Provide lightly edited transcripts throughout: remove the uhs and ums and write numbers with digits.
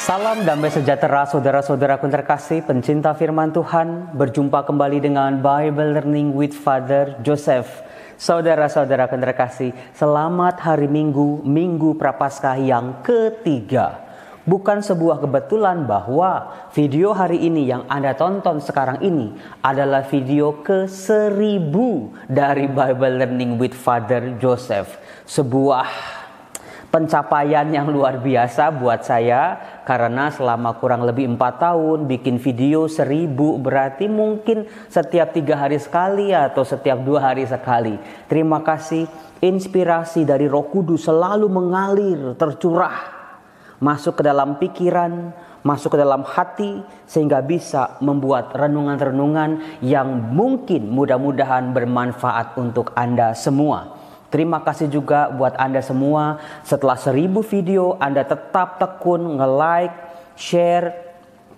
Salam damai sejahtera saudara-saudaraku terkasih, pencinta firman Tuhan. Berjumpa kembali dengan Bible Learning with Father Joseph. Saudara-saudaraku terkasih, selamat hari Minggu, Minggu Prapaskah yang ketiga. Bukan sebuah kebetulan bahwa video hari ini yang Anda tonton sekarang ini adalah video ke-1000 dari Bible Learning with Father Joseph. Sebuah pencapaian yang luar biasa buat saya, karena selama kurang lebih 4 tahun bikin video 1000, berarti mungkin setiap 3 hari sekali atau setiap 2 hari sekali. Terima kasih, inspirasi dari Roh Kudus selalu mengalir, tercurah masuk ke dalam pikiran, masuk ke dalam hati, sehingga bisa membuat renungan-renungan yang mungkin mudah-mudahan bermanfaat untuk Anda semua. Terima kasih juga buat Anda semua. Setelah 1000 video, Anda tetap tekun nge-like, share,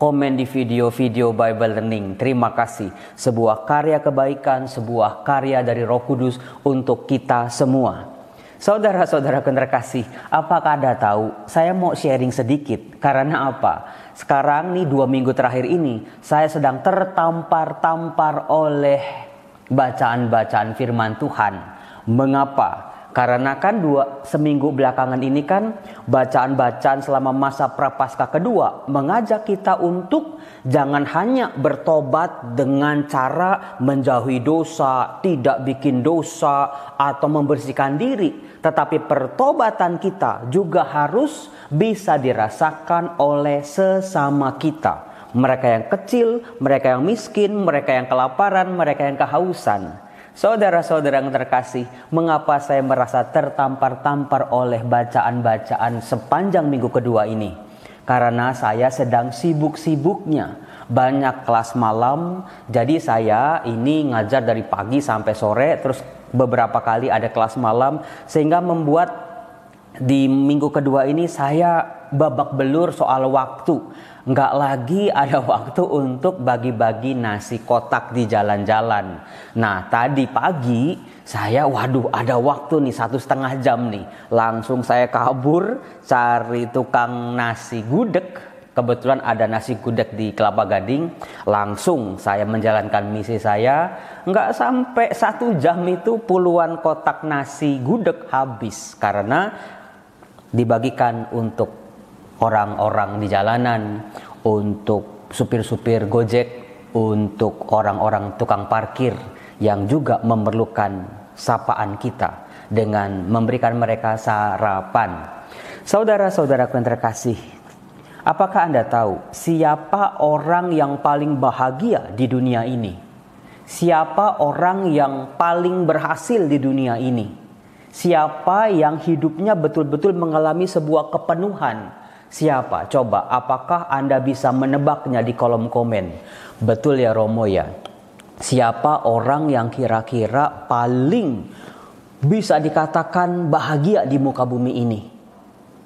komen di video-video Bible Learning. Terima kasih. Sebuah karya kebaikan, sebuah karya dari Roh Kudus untuk kita semua. Saudara-saudara terkasih, apakah Anda tahu? Saya mau sharing sedikit. Karena apa? Sekarang nih 2 minggu terakhir ini, saya sedang tertampar-tampar oleh bacaan-bacaan firman Tuhan. Mengapa? Karena kan seminggu belakangan ini kan bacaan-bacaan selama masa Prapaskah kedua mengajak kita untuk jangan hanya bertobat dengan cara menjauhi dosa, tidak bikin dosa atau membersihkan diri, tetapi pertobatan kita juga harus bisa dirasakan oleh sesama kita. Mereka yang kecil, mereka yang miskin, mereka yang kelaparan, mereka yang kehausan. Saudara-saudara yang terkasih, mengapa saya merasa tertampar-tampar oleh bacaan-bacaan sepanjang minggu kedua ini? Karena saya sedang sibuk-sibuknya banyak kelas malam. Jadi saya ini ngajar dari pagi sampai sore, terus beberapa kali ada kelas malam, sehingga membuat di minggu kedua ini saya babak belur soal waktu. Nggak lagi ada waktu untuk bagi-bagi nasi kotak di jalan-jalan. Nah, tadi pagi saya ada waktu nih 1,5 jam nih. Langsung saya kabur cari tukang nasi gudeg. Kebetulan ada nasi gudeg di Kelapa Gading. Langsung saya menjalankan misi saya. Nggak sampai 1 jam itu puluhan kotak nasi gudeg habis. Karena dibagikan untuk orang-orang di jalanan, untuk supir-supir Gojek, untuk orang-orang tukang parkir yang juga memerlukan sapaan kita dengan memberikan mereka sarapan. Saudara-saudaraku yang terkasih, apakah Anda tahu siapa orang yang paling bahagia di dunia ini? Siapa orang yang paling berhasil di dunia ini? Siapa yang hidupnya betul-betul mengalami sebuah kepenuhan? Siapa? Coba, apakah Anda bisa menebaknya di kolom komen? Betul ya Romo ya. Siapa orang yang kira-kira paling bisa dikatakan bahagia di muka bumi ini?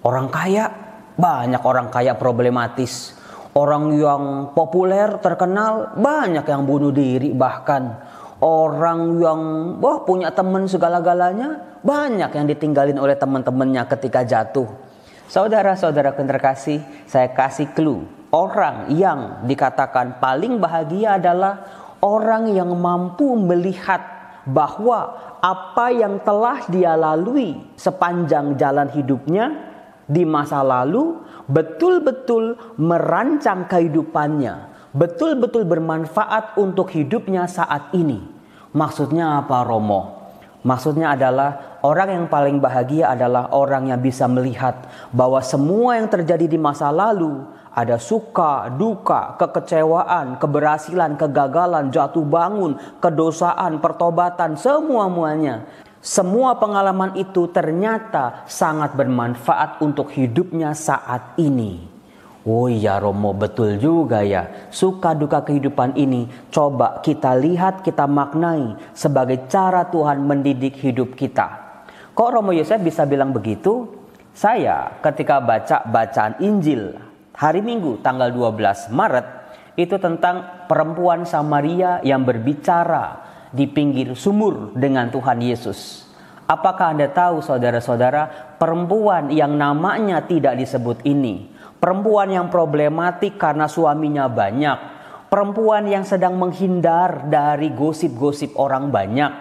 Orang kaya? Banyak orang kaya problematis. Orang yang populer, terkenal, banyak yang bunuh diri bahkan. Orang yang punya teman segala-galanya, banyak yang ditinggalin oleh teman-temannya ketika jatuh. Saudara-saudara terkasih, saya kasih clue. Orang yang dikatakan paling bahagia adalah orang yang mampu melihat bahwa apa yang telah dia lalui sepanjang jalan hidupnya di masa lalu betul-betul merancang kehidupannya, betul-betul bermanfaat untuk hidupnya saat ini. Maksudnya apa, Romo? Maksudnya adalah orang yang paling bahagia adalah orang yang bisa melihat bahwa semua yang terjadi di masa lalu, ada suka, duka, kekecewaan, keberhasilan, kegagalan, jatuh bangun, kedosaan, pertobatan, semuanya. Semua pengalaman itu ternyata sangat bermanfaat untuk hidupnya saat ini. Oh iya Romo, betul juga ya. Suka duka kehidupan ini coba kita lihat, kita maknai sebagai cara Tuhan mendidik hidup kita. Kok Romo Yosef bisa bilang begitu? Saya ketika baca bacaan Injil hari Minggu tanggal 12 Maret itu tentang perempuan Samaria yang berbicara di pinggir sumur dengan Tuhan Yesus. Apakah Anda tahu saudara-saudara, perempuan yang namanya tidak disebut ini perempuan yang problematik karena suaminya banyak, perempuan yang sedang menghindar dari gosip-gosip orang banyak,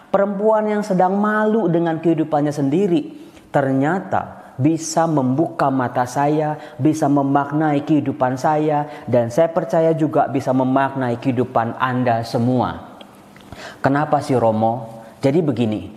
perempuan yang sedang malu dengan kehidupannya sendiri, ternyata bisa membuka mata saya, bisa memaknai kehidupan saya, dan saya percaya juga bisa memaknai kehidupan Anda semua. Kenapa sih Romo? Jadi begini,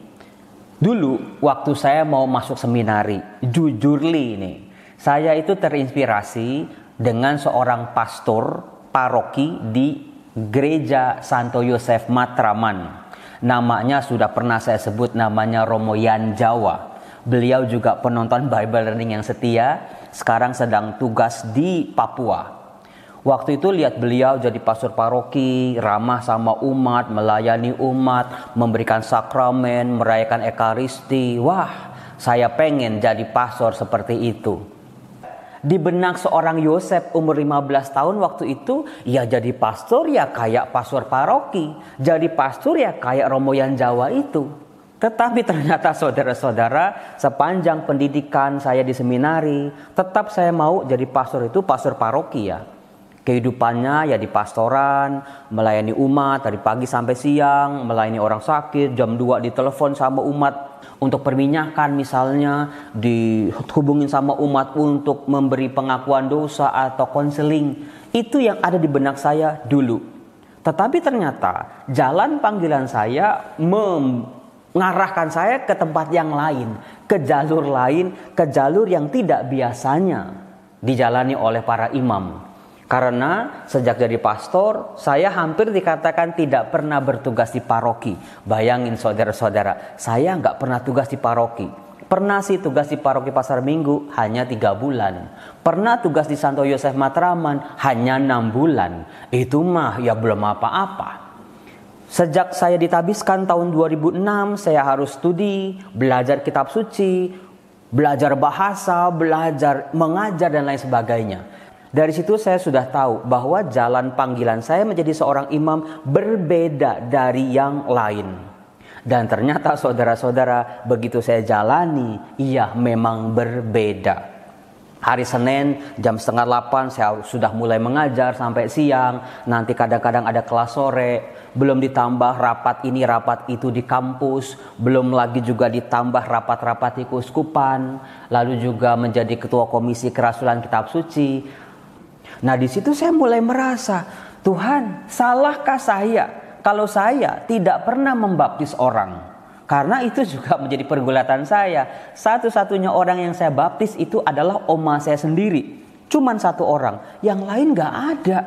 dulu waktu saya mau masuk seminari, jujurli nih, saya itu terinspirasi dengan seorang pastor paroki di Gereja Santo Yosef Matraman. Namanya sudah pernah saya sebut, namanya Romo Yan Jawa. Beliau juga penonton Bible Learning yang setia, sekarang sedang tugas di Papua. Waktu itu lihat beliau jadi pastor paroki, ramah sama umat, melayani umat, memberikan sakramen, merayakan ekaristi. Wah, saya pengen jadi pastor seperti itu. Di benak seorang Yosef umur 15 tahun waktu itu, ya jadi pastor ya kayak pastor paroki, jadi pastor ya kayak Romo Yan Jawa itu. Tetapi ternyata saudara-saudara, sepanjang pendidikan saya di seminari, tetap saya mau jadi pastor itu pastor paroki ya. Kehidupannya ya di pastoran, melayani umat dari pagi sampai siang, melayani orang sakit, jam 2 ditelepon sama umat untuk perminyakan misalnya, dihubungin sama umat untuk memberi pengakuan dosa atau konseling. Itu yang ada di benak saya dulu. Tetapi ternyata jalan panggilan saya mengarahkan saya ke tempat yang lain, ke jalur yang tidak biasanya dijalani oleh para imam. Karena sejak jadi pastor, saya hampir dikatakan tidak pernah bertugas di paroki. Bayangin saudara-saudara, saya nggak pernah tugas di paroki. Pernah sih tugas di paroki Pasar Minggu, hanya 3 bulan. Pernah tugas di Santo Yosef Matraman, hanya 6 bulan. Itu mah ya belum apa-apa. Sejak saya ditabiskan tahun 2006, saya harus studi, belajar kitab suci, belajar bahasa, belajar mengajar dan lain sebagainya. Dari situ saya sudah tahu bahwa jalan panggilan saya menjadi seorang imam berbeda dari yang lain. Dan ternyata saudara-saudara, begitu saya jalani, iya memang berbeda. Hari Senin jam 7:30 saya sudah mulai mengajar sampai siang. Nanti kadang-kadang ada kelas sore. Belum ditambah rapat ini rapat itu di kampus. Belum lagi juga ditambah rapat-rapat di keuskupan. Lalu juga menjadi ketua komisi kerasulan kitab suci. Nah di situ saya mulai merasa, Tuhan, salahkah saya kalau saya tidak pernah membaptis orang? Karena itu juga menjadi pergulatan saya. Satu-satunya orang yang saya baptis itu adalah oma saya sendiri. Cuman 1 orang, yang lain gak ada.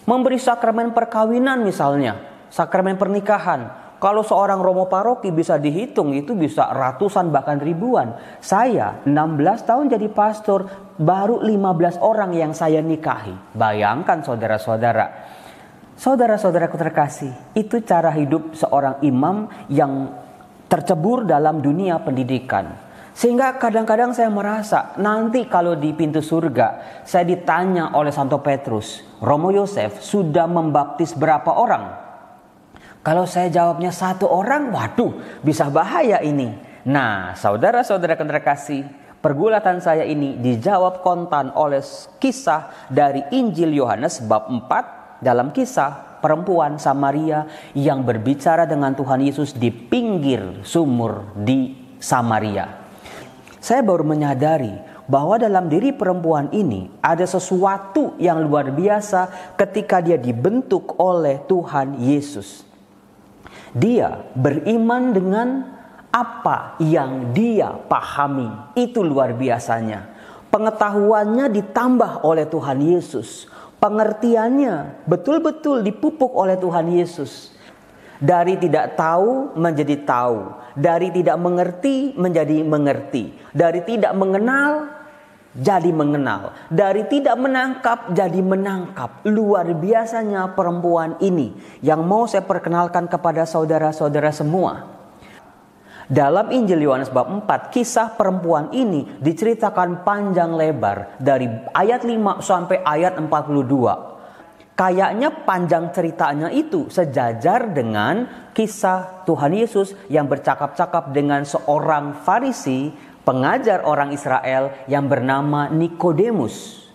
Memberi sakramen perkawinan misalnya, sakramen pernikahan. Kalau seorang romo paroki bisa dihitung, itu bisa ratusan bahkan ribuan. Saya 16 tahun jadi pastor, baru 15 orang yang saya nikahi. Bayangkan saudara-saudara. Saudara-saudaraku terkasih, itu cara hidup seorang imam yang tercebur dalam dunia pendidikan. Sehingga kadang-kadang saya merasa, nanti kalau di pintu surga, saya ditanya oleh Santo Petrus, Romo Yosef sudah membaptis berapa orang? Kalau saya jawabnya 1 orang, waduh, bisa bahaya ini. Nah, saudara-saudara terkasih, pergulatan saya ini dijawab kontan oleh kisah dari Injil Yohanes bab 4 dalam kisah perempuan Samaria yang berbicara dengan Tuhan Yesus di pinggir sumur di Samaria. Saya baru menyadari bahwa dalam diri perempuan ini ada sesuatu yang luar biasa ketika dia dibentuk oleh Tuhan Yesus. Dia beriman dengan apa yang dia pahami. Itu luar biasanya. Pengetahuannya ditambah oleh Tuhan Yesus. Pengertiannya betul-betul dipupuk oleh Tuhan Yesus. Dari tidak tahu menjadi tahu. Dari tidak mengerti menjadi mengerti. Dari tidak mengenal jadi mengenal. Dari tidak menangkap jadi menangkap. Luar biasanya perempuan ini yang mau saya perkenalkan kepada saudara-saudara semua. Dalam Injil Yohanes bab 4, kisah perempuan ini diceritakan panjang lebar dari ayat 5 sampai ayat 42. Kayaknya panjang ceritanya itu sejajar dengan kisah Tuhan Yesus yang bercakap-cakap dengan seorang Farisi, pengajar orang Israel yang bernama Nikodemus.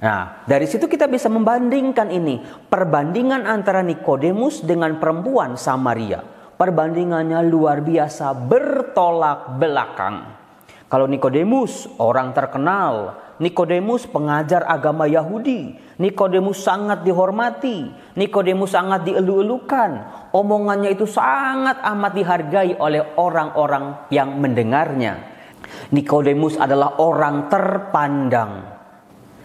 Nah, dari situ kita bisa membandingkan ini. Perbandingan antara Nikodemus dengan perempuan Samaria. Perbandingannya luar biasa, bertolak belakang. Kalau Nikodemus orang terkenal, Nikodemus pengajar agama Yahudi, Nikodemus sangat dihormati, Nikodemus sangat dielu-elukan. Omongannya itu sangat amat dihargai oleh orang-orang yang mendengarnya. Nikodemus adalah orang terpandang.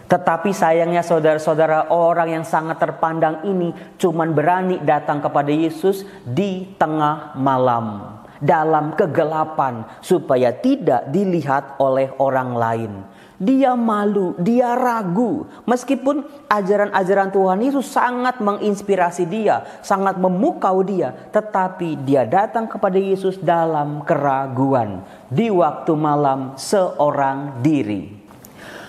Tetapi sayangnya saudara-saudara, orang yang sangat terpandang ini cuman berani datang kepada Yesus di tengah malam, dalam kegelapan, supaya tidak dilihat oleh orang lain. Dia malu, dia ragu. Meskipun ajaran-ajaran Tuhan Yesus sangat menginspirasi dia, sangat memukau dia, tetapi dia datang kepada Yesus dalam keraguan, di waktu malam seorang diri.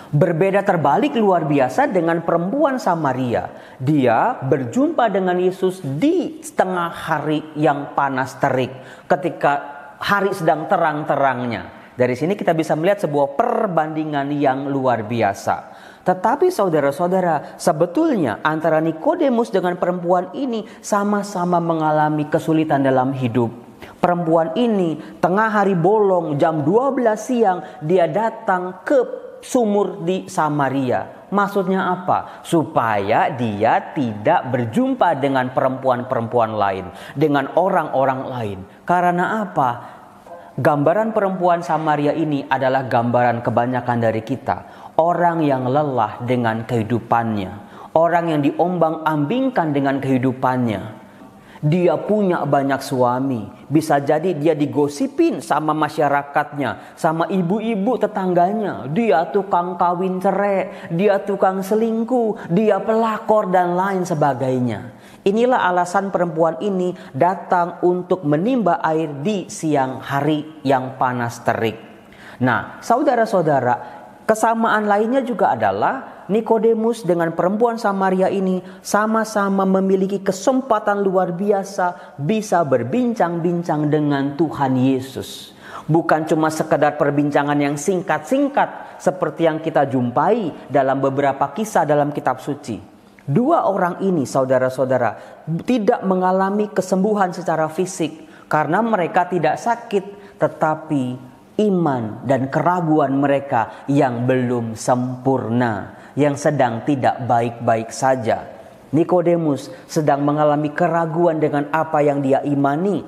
Berbeda terbalik luar biasa dengan perempuan Samaria. Dia berjumpa dengan Yesus di tengah hari yang panas terik, ketika hari sedang terang-terangnya. Dari sini kita bisa melihat sebuah perbandingan yang luar biasa. Tetapi saudara-saudara, sebetulnya antara Nikodemus dengan perempuan ini sama-sama mengalami kesulitan dalam hidup. Perempuan ini tengah hari bolong, jam 12 siang, dia datang ke sumur di Samaria. Maksudnya apa? Supaya dia tidak berjumpa dengan perempuan-perempuan lain, dengan orang-orang lain. Karena apa? Gambaran perempuan Samaria ini adalah gambaran kebanyakan dari kita. Orang yang lelah dengan kehidupannya, orang yang diombang-ambingkan dengan kehidupannya. Dia punya banyak suami, bisa jadi dia digosipin sama masyarakatnya, sama ibu-ibu tetangganya. Dia tukang kawin cerai, dia tukang selingkuh, dia pelakor dan lain sebagainya. Inilah alasan perempuan ini datang untuk menimba air di siang hari yang panas terik. Nah, saudara-saudara, kesamaan lainnya juga adalah Nikodemus dengan perempuan Samaria ini sama-sama memiliki kesempatan luar biasa bisa berbincang-bincang dengan Tuhan Yesus. Bukan cuma sekedar perbincangan yang singkat-singkat seperti yang kita jumpai dalam beberapa kisah dalam kitab suci. Dua orang ini, saudara-saudara, tidak mengalami kesembuhan secara fisik karena mereka tidak sakit, tetapi iman dan keraguan mereka yang belum sempurna, yang sedang tidak baik-baik saja. Nikodemus sedang mengalami keraguan dengan apa yang dia imani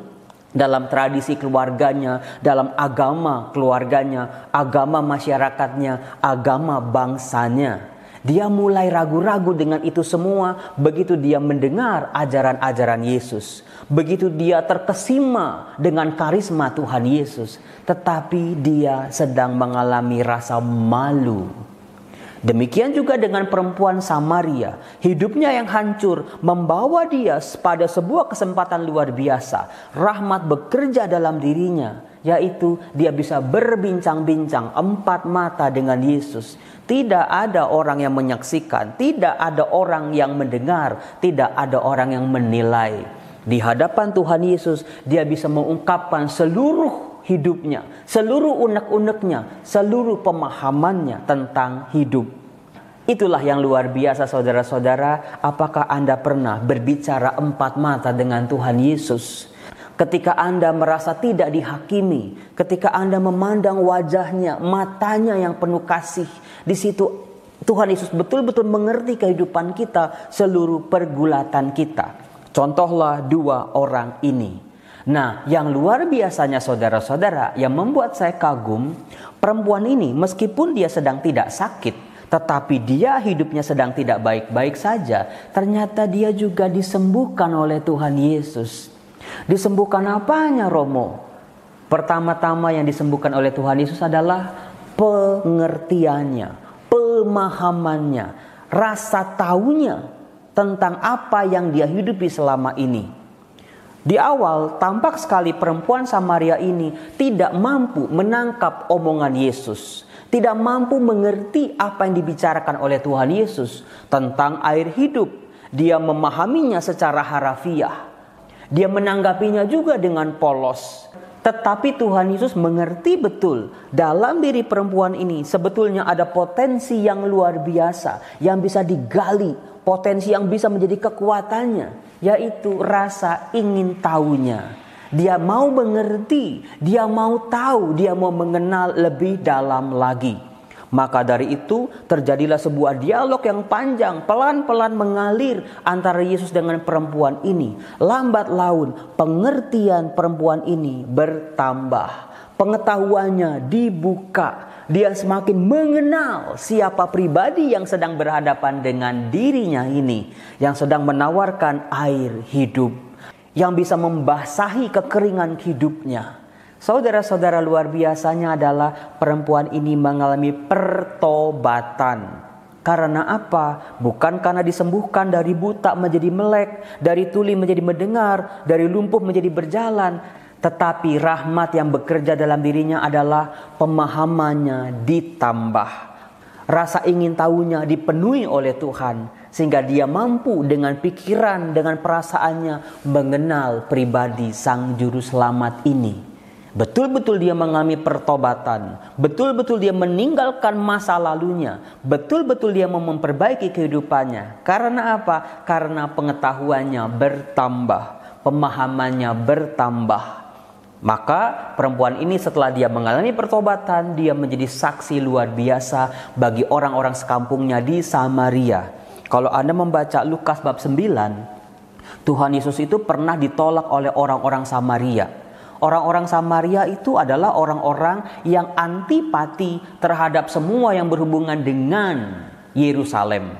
dalam tradisi keluarganya, dalam agama keluarganya, agama masyarakatnya, agama bangsanya. Dia mulai ragu-ragu dengan itu semua begitu dia mendengar ajaran-ajaran Yesus. Begitu dia terkesima dengan karisma Tuhan Yesus. Tetapi dia sedang mengalami rasa malu. Demikian juga dengan perempuan Samaria. Hidupnya yang hancur membawa dia pada sebuah kesempatan luar biasa. Rahmat bekerja dalam dirinya, yaitu dia bisa berbincang-bincang empat mata dengan Yesus. Tidak ada orang yang menyaksikan, tidak ada orang yang mendengar, tidak ada orang yang menilai. Di hadapan Tuhan Yesus, dia bisa mengungkapkan seluruh hidupnya, seluruh unek-uneknya, seluruh pemahamannya tentang hidup. Itulah yang luar biasa saudara-saudara. Apakah Anda pernah berbicara empat mata dengan Tuhan Yesus? Ketika Anda merasa tidak dihakimi, ketika Anda memandang wajahnya, matanya yang penuh kasih, di situ Tuhan Yesus betul-betul mengerti kehidupan kita, seluruh pergulatan kita. Contohlah dua orang ini. Nah, yang luar biasanya saudara-saudara, yang membuat saya kagum, perempuan ini meskipun dia sedang tidak sakit, tetapi dia hidupnya sedang tidak baik-baik saja, ternyata dia juga disembuhkan oleh Tuhan Yesus. Disembuhkan apanya, Romo? Pertama-tama yang disembuhkan oleh Tuhan Yesus adalah pengertiannya, pemahamannya, rasa taunya tentang apa yang dia hidupi selama ini. Di awal tampak sekali perempuan Samaria ini tidak mampu menangkap omongan Yesus, tidak mampu mengerti apa yang dibicarakan oleh Tuhan Yesus tentang air hidup. Dia memahaminya secara harafiah. Dia menanggapinya juga dengan polos. Tetapi Tuhan Yesus mengerti betul dalam diri perempuan ini sebetulnya ada potensi yang luar biasa yang bisa digali, potensi yang bisa menjadi kekuatannya, yaitu rasa ingin tahunya. Dia mau mengerti, dia mau tahu, dia mau mengenal lebih dalam lagi. Maka dari itu terjadilah sebuah dialog yang panjang, pelan-pelan mengalir antara Yesus dengan perempuan ini. Lambat laun pengertian perempuan ini bertambah. Pengetahuannya dibuka. Dia semakin mengenal siapa pribadi yang sedang berhadapan dengan dirinya ini. Yang sedang menawarkan air hidup. Yang bisa membasahi kekeringan hidupnya. Saudara-saudara, luar biasanya adalah perempuan ini mengalami pertobatan. Karena apa? Bukan karena disembuhkan dari buta menjadi melek, dari tuli menjadi mendengar, dari lumpuh menjadi berjalan. Tetapi rahmat yang bekerja dalam dirinya adalah pemahamannya ditambah. Rasa ingin tahunya dipenuhi oleh Tuhan. Sehingga dia mampu dengan pikiran, dengan perasaannya mengenal pribadi Sang Juru Selamat ini. Betul-betul dia mengalami pertobatan. Betul-betul dia meninggalkan masa lalunya. Betul-betul dia mau memperbaiki kehidupannya. Karena apa? Karena pengetahuannya bertambah. Pemahamannya bertambah. Maka perempuan ini setelah dia mengalami pertobatan, dia menjadi saksi luar biasa bagi orang-orang sekampungnya di Samaria. Kalau Anda membaca Lukas bab 9, Tuhan Yesus itu pernah ditolak oleh orang-orang Samaria. Orang-orang Samaria itu adalah orang-orang yang antipati terhadap semua yang berhubungan dengan Yerusalem.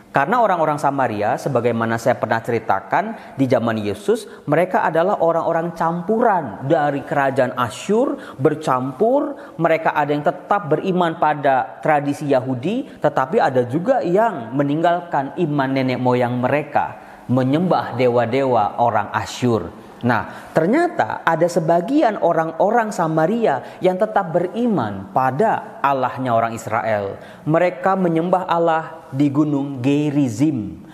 Karena orang-orang Samaria, sebagaimana saya pernah ceritakan di zaman Yesus, mereka adalah orang-orang campuran dari kerajaan Asyur, bercampur. Mereka ada yang tetap beriman pada tradisi Yahudi, tetapi ada juga yang meninggalkan iman nenek moyang mereka, menyembah dewa-dewa orang Asyur. Nah, ternyata ada sebagian orang-orang Samaria yang tetap beriman pada Allahnya orang Israel. Mereka menyembah Allah di gunung Gerizim.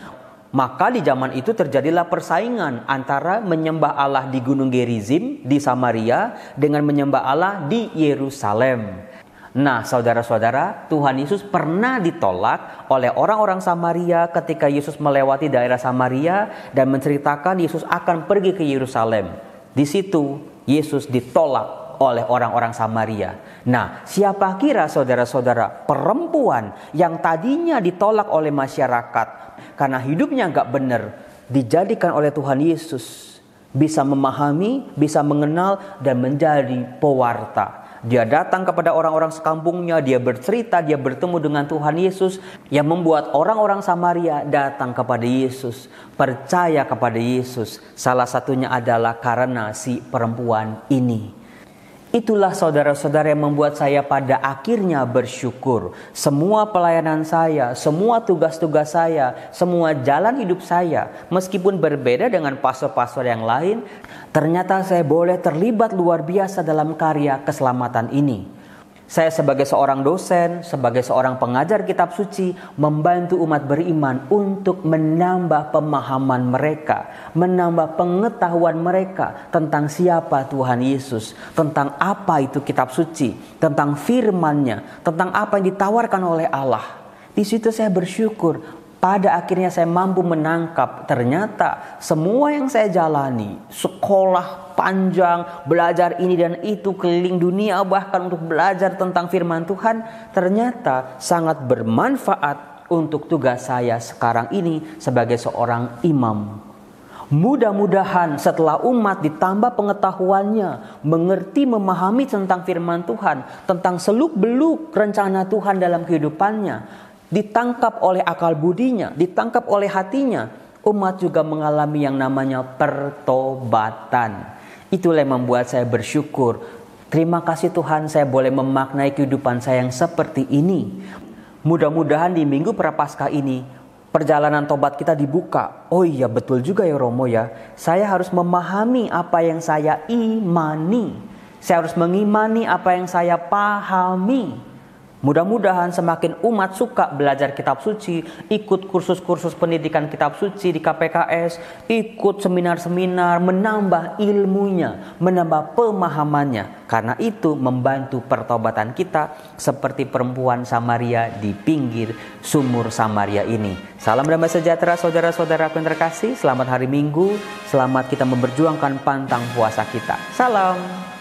Maka di zaman itu terjadilah persaingan antara menyembah Allah di gunung Gerizim di Samaria dengan menyembah Allah di Yerusalem. Nah, saudara-saudara, Tuhan Yesus pernah ditolak oleh orang-orang Samaria ketika Yesus melewati daerah Samaria dan menceritakan Yesus akan pergi ke Yerusalem. Di situ Yesus ditolak oleh orang-orang Samaria. Nah, siapa kira saudara-saudara perempuan yang tadinya ditolak oleh masyarakat karena hidupnya gak benar, dijadikan oleh Tuhan Yesus bisa memahami, bisa mengenal dan menjadi pewarta. Dia datang kepada orang-orang sekampungnya, dia bercerita, dia bertemu dengan Tuhan Yesus yang membuat orang-orang Samaria datang kepada Yesus, percaya kepada Yesus. Salah satunya adalah karena si perempuan ini. Itulah saudara-saudara yang membuat saya pada akhirnya bersyukur. Semua pelayanan saya, semua tugas-tugas saya, semua jalan hidup saya, meskipun berbeda dengan pastor-pastor yang lain, ternyata saya boleh terlibat luar biasa dalam karya keselamatan ini. Saya sebagai seorang dosen, sebagai seorang pengajar kitab suci, membantu umat beriman untuk menambah pemahaman mereka, menambah pengetahuan mereka tentang siapa Tuhan Yesus, tentang apa itu kitab suci, tentang firman-Nya, tentang apa yang ditawarkan oleh Allah. Di situ saya bersyukur. Pada akhirnya saya mampu menangkap ternyata semua yang saya jalani, sekolah panjang, belajar ini dan itu, keliling dunia bahkan untuk belajar tentang firman Tuhan, ternyata sangat bermanfaat untuk tugas saya sekarang ini sebagai seorang imam. Mudah-mudahan setelah umat ditambah pengetahuannya, mengerti, memahami tentang firman Tuhan, tentang seluk-beluk rencana Tuhan dalam kehidupannya, ditangkap oleh akal budinya, ditangkap oleh hatinya, umat juga mengalami yang namanya pertobatan. Itulah yang membuat saya bersyukur. Terima kasih Tuhan, saya boleh memaknai kehidupan saya yang seperti ini. Mudah-mudahan di minggu Prapaskah ini perjalanan tobat kita dibuka. Oh iya, betul juga ya Romo ya. Saya harus memahami apa yang saya imani. Saya harus mengimani apa yang saya pahami. Mudah-mudahan semakin umat suka belajar kitab suci, ikut kursus-kursus pendidikan kitab suci di KPKS, ikut seminar-seminar, menambah ilmunya, menambah pemahamannya. Karena itu membantu pertobatan kita seperti perempuan Samaria di pinggir sumur Samaria ini. Salam damai sejahtera saudara-saudaraku yang terkasih. Selamat hari Minggu, selamat kita memperjuangkan pantang puasa kita. Salam.